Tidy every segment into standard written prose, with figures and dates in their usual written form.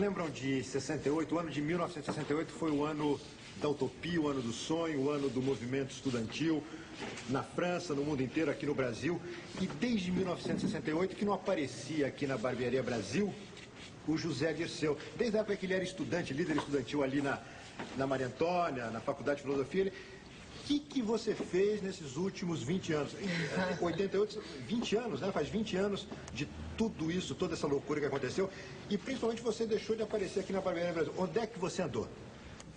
lembram de 68? O ano de 1968 foi o ano da utopia, o ano do sonho, o ano do movimento estudantil, na França, no mundo inteiro, aqui no Brasil. E desde 1968 que não aparecia aqui na Barbearia Brasil o José Dirceu. Desde a época que ele era estudante, líder estudantil ali na Maria Antônia, na Faculdade de Filosofia, o que você fez nesses últimos 20 anos? 88, 20 anos, né? Faz 20 anos de tudo isso, toda essa loucura que aconteceu. E principalmente você deixou de aparecer aqui na Barbearia Brasil. Onde é que você andou?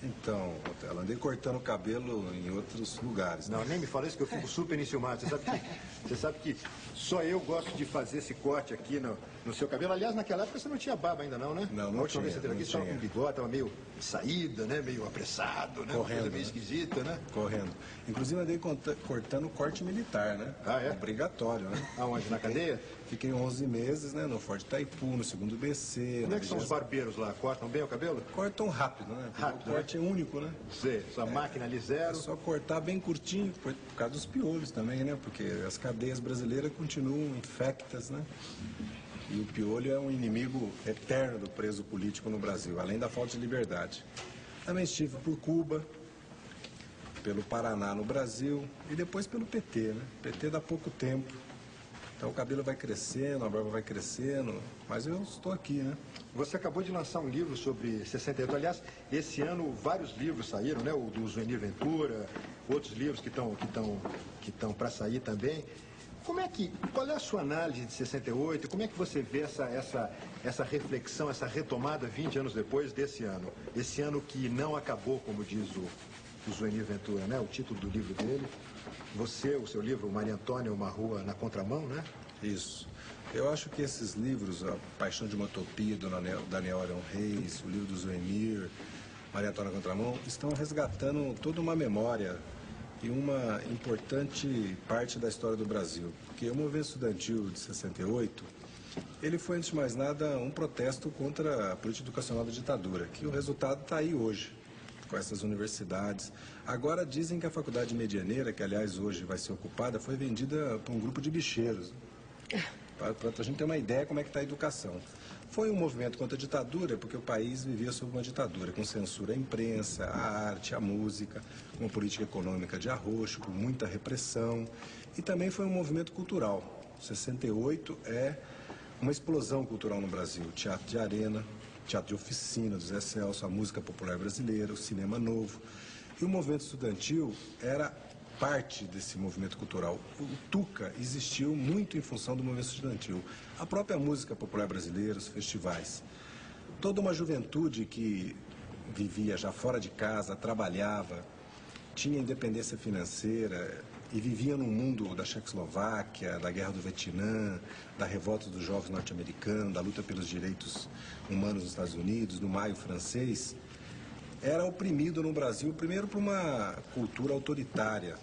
Então, Otelo, andei cortando o cabelo em outros lugares. Não, nem me fala isso que eu fico super enciumado. Você sabe que só eu gosto de fazer esse corte aqui no seu cabelo. Aliás, naquela época você não tinha barba ainda não, né? Não, a última vez que você teve aqui, você estava com bigode, estava meio saída, né? Meio apressado, né? Correndo, uma coisa meio esquisita, né? Correndo. Inclusive andei cortando o corte militar, né? Ah, é? Obrigatório, né? Aonde? Na cadeia? Fiquei 11 meses, né? No Forte Itaipu, no 2º BC. Como é que são os barbeiros lá? Cortam bem o cabelo? Cortam rápido, né? Rápido, o corte é único, né? Sei, sua máquina ali zero. É só cortar bem curtinho, por causa dos piolhos também, né? Porque as cadeias brasileiras continuam infectas, né? E o piolho é um inimigo eterno do preso político no Brasil, além da falta de liberdade. Também estive por Cuba, pelo Paraná no Brasil e depois pelo PT, né? O PT dá pouco tempo. Então o cabelo vai crescendo, a barba vai crescendo, mas eu estou aqui, né? Você acabou de lançar um livro sobre 68. Aliás, esse ano vários livros saíram, né? O do Zuenir Ventura, outros livros que estão para sair também. Qual é a sua análise de 68? Como é que você vê essa reflexão, essa retomada 20 anos depois desse ano? Esse ano que não acabou, como diz o Zuenir Ventura, né? O título do livro dele. Você, o seu livro, Maria Antônia, Uma Rua na Contramão, né? Isso. Eu acho que esses livros, A Paixão de uma Utopia, do Daniel Arion Reis, o livro do Zuenir, Maria Antônia Contramão, estão resgatando toda uma memória e uma importante parte da história do Brasil. Porque o movimento estudantil de 68, ele foi, antes de mais nada, um protesto contra a política educacional da ditadura, que o resultado está aí hoje, com essas universidades. Agora dizem que a Faculdade Medianeira, que aliás hoje vai ser ocupada, foi vendida por um grupo de bicheiros. Para a gente ter uma ideia como é que está a educação. Foi um movimento contra a ditadura, porque o país vivia sob uma ditadura, com censura à imprensa, à arte, à música, com uma política econômica de arroxo, com muita repressão. E também foi um movimento cultural. 68 é uma explosão cultural no Brasil. Teatro de arena, teatro de oficina do Zé Celso, a música popular brasileira, o cinema novo. E o movimento estudantil era parte desse movimento cultural. O Tuca existiu muito em função do movimento estudantil. A própria música popular brasileira, os festivais. Toda uma juventude que vivia já fora de casa, trabalhava, tinha independência financeira e vivia num mundo da Tchecoslováquia, da Guerra do Vietnã, da revolta dos jovens norte-americanos, da luta pelos direitos humanos nos Estados Unidos, do Maio francês, era oprimido no Brasil, primeiro por uma cultura autoritária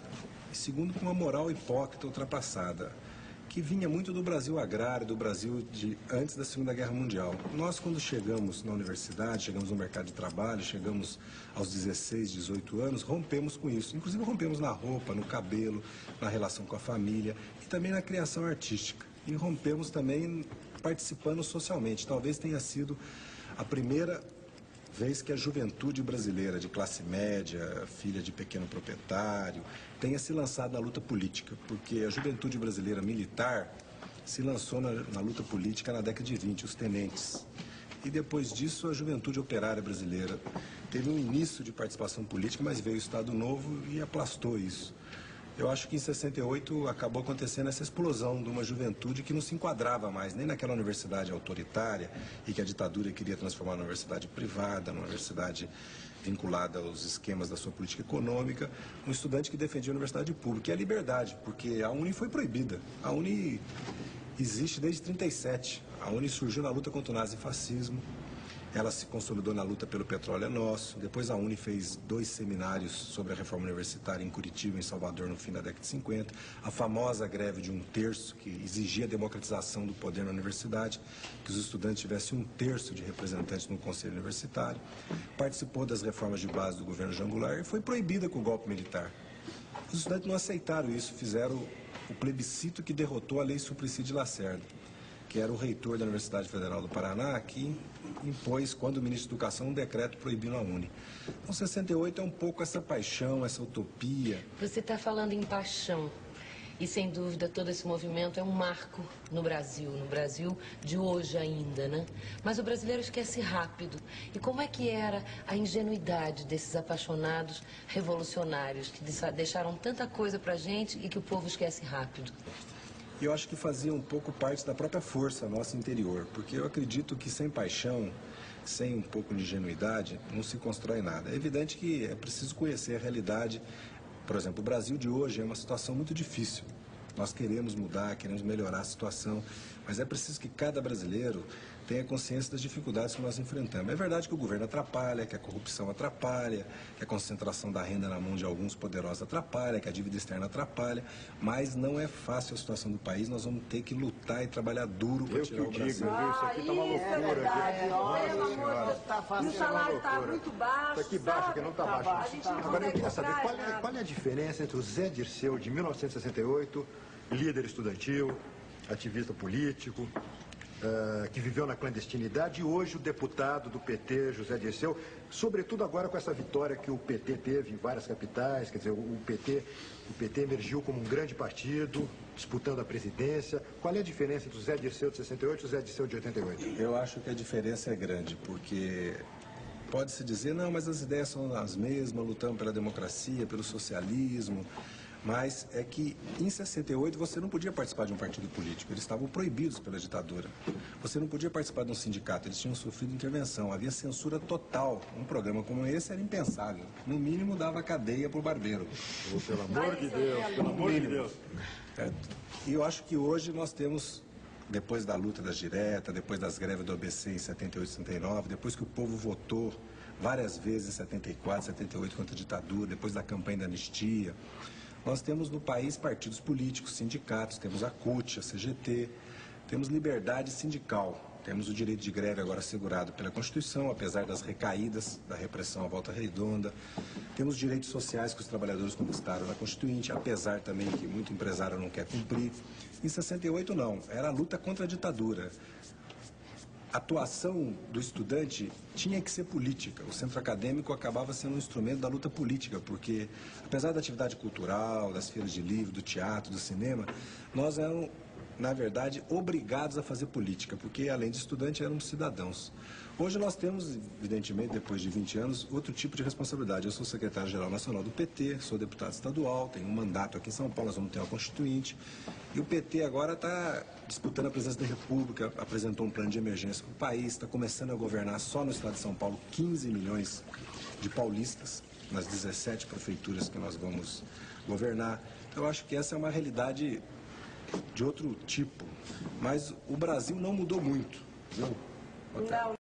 e segundo por uma moral hipócrita ultrapassada, que vinha muito do Brasil agrário, do Brasil de antes da Segunda Guerra Mundial. Nós, quando chegamos na universidade, chegamos no mercado de trabalho, chegamos aos 16, 18 anos, rompemos com isso. Inclusive rompemos na roupa, no cabelo, na relação com a família e também na criação artística. E rompemos também participando socialmente. Talvez tenha sido a primeira vez que a juventude brasileira de classe média, filha de pequeno proprietário, tenha se lançado na luta política, porque a juventude brasileira militar se lançou na luta política na década de 20, os tenentes. E depois disso a juventude operária brasileira teve um início de participação política, mas veio o Estado Novo e aplastou isso. Eu acho que em 68 acabou acontecendo essa explosão de uma juventude que não se enquadrava mais nem naquela universidade autoritária e que a ditadura queria transformar numa universidade privada, numa universidade vinculada aos esquemas da sua política econômica, um estudante que defendia a universidade pública. E a liberdade, porque a Uni foi proibida. A Uni existe desde 37. A Uni surgiu na luta contra o nazifascismo. Ela se consolidou na luta pelo petróleo é nosso. Depois a Uni fez 2 seminários sobre a reforma universitária em Curitiba e em Salvador no fim da década de 50. A famosa greve de 1/3, que exigia a democratização do poder na universidade, que os estudantes tivessem 1/3 de representantes no conselho universitário. Participou das reformas de base do governo Jango Goulart e foi proibida com o golpe militar. Os estudantes não aceitaram isso, fizeram o plebiscito que derrotou a Lei Suplicy de Lacerda. que era o reitor da Universidade Federal do Paraná, que impôs, quando o ministro da Educação, um decreto proibindo a Uni. Então, 68 é um pouco essa paixão, essa utopia. Você está falando em paixão. E, sem dúvida, todo esse movimento é um marco no Brasil de hoje ainda, né? Mas o brasileiro esquece rápido. E como é que era a ingenuidade desses apaixonados revolucionários que deixaram tanta coisa pra gente e que o povo esquece rápido? E eu acho que fazia um pouco parte da própria força nossa interior, porque eu acredito que sem paixão, sem um pouco de ingenuidade, não se constrói nada. É evidente que é preciso conhecer a realidade. Por exemplo, o Brasil de hoje é uma situação muito difícil. Nós queremos mudar, queremos melhorar a situação, mas é preciso que cada brasileiro tenha consciência das dificuldades que nós enfrentamos. É verdade que o governo atrapalha, que a corrupção atrapalha, que a concentração da renda na mão de alguns poderosos atrapalha, que a dívida externa atrapalha, mas não é fácil a situação do país. Nós vamos ter que lutar e trabalhar duro para tirar o Brasil. Isso aqui tá uma loucura. Nossa senhora. Tá fácil. O salário está muito baixo. Está aqui baixo, que não está baixo. Agora eu queria saber qual é a diferença entre o Zé Dirceu de 1968, líder estudantil, ativista político, que viveu na clandestinidade, e hoje o deputado do PT, José Dirceu, sobretudo agora com essa vitória que o PT teve em várias capitais. Quer dizer, o PT emergiu como um grande partido, disputando a presidência. Qual é a diferença entre o Zé Dirceu de 68 e o Zé Dirceu de 88? Eu acho que a diferença é grande, porque pode-se dizer, não, mas as ideias são as mesmas, lutamos pela democracia, pelo socialismo. Mas é que em 68 você não podia participar de um partido político, eles estavam proibidos pela ditadura. Você não podia participar de um sindicato, eles tinham sofrido intervenção, havia censura total. Um programa como esse era impensável. No mínimo dava cadeia para o barbeiro. Oh, pelo amor de Deus, pelo amor de Deus. E eu acho que hoje nós temos, depois da luta das diretas, depois das greves do ABC em 78, 79, depois que o povo votou várias vezes em 74, 78 contra a ditadura, depois da campanha da anistia, nós temos no país partidos políticos, sindicatos, temos a CUT, a CGT, temos liberdade sindical, temos o direito de greve agora assegurado pela Constituição, apesar das recaídas da repressão à Volta Redonda, temos direitos sociais que os trabalhadores conquistaram na Constituinte, apesar também que muito empresário não quer cumprir. Em 68 não, era a luta contra a ditadura. A atuação do estudante tinha que ser política. O centro acadêmico acabava sendo um instrumento da luta política, porque, apesar da atividade cultural, das feiras de livro, do teatro, do cinema, nós éramos, na verdade, obrigados a fazer política, porque, além de estudante, éramos cidadãos. Hoje nós temos, evidentemente, depois de 20 anos, outro tipo de responsabilidade. Eu sou secretário-geral nacional do PT, sou deputado estadual, tenho um mandato aqui em São Paulo, nós vamos ter uma constituinte. E o PT agora está disputando a presidência da República, apresentou um plano de emergência para o país, está começando a governar só no estado de São Paulo 15 milhões de paulistas, nas 17 prefeituras que nós vamos governar. Então, eu acho que essa é uma realidade de outro tipo. Mas o Brasil não mudou muito, viu? Não.